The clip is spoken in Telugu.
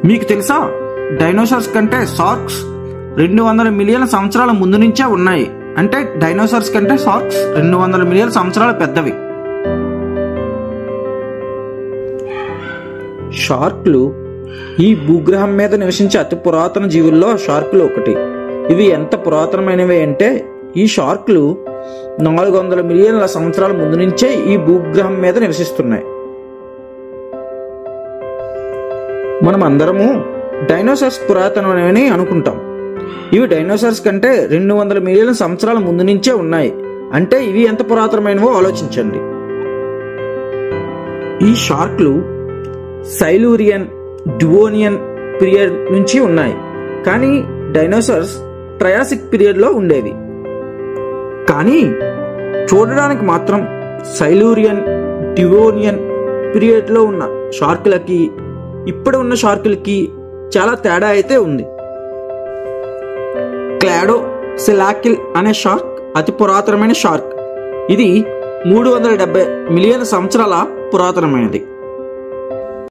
మీకు తెలుసా, డైనోసార్స్ కంటే షార్క్స్ 200 మిలియన్ల సంవత్సరాల ముందు నుంచే ఉన్నాయి. అంటే డైనోసార్స్ కంటే షార్క్స్ 200 మిలియన్ల సంవత్సరాలు పెద్దవి. షార్క్లు ఈ భూగ్రహం మీద నివసించే అతి పురాతన జీవుల్లో షార్కులు ఒకటి. ఇవి ఎంత పురాతనమైనవి అంటే ఈ షార్క్లు 400 మిలియన్ల సంవత్సరాల ముందు నుంచే ఈ భూగ్రహం మీద నివసిస్తున్నాయి. మనం అందరము డైనోసార్స్ పురాతనమైనవి అనుకుంటాం. ఇవి డైనోసార్స్ కంటే 200 మిలియన్ల సంవత్సరాల ముందు నుంచే ఉన్నాయి. అంటే ఇవి ఎంత పురాతనమైనవో ఆలోచించండి. ఈ షార్క్లు సైలూరియన్, డివోనియన్ పీరియడ్ నుంచి ఉన్నాయి. కానీ డైనోసార్స్ ట్రయాసిక్ పీరియడ్లో ఉండేవి. కానీ చూడడానికి మాత్రం సైలూరియన్, డివోనియన్ పీరియడ్లో ఉన్న షార్కులకి ఇప్పుడు ఉన్న షార్కులకి చాలా తేడా అయితే ఉంది. క్లాడోసెలాకిల్ అనే షార్క్ అతి పురాతనమైన షార్క్. ఇది 370 మిలియన్ సంవత్సరాల పురాతనమైనది.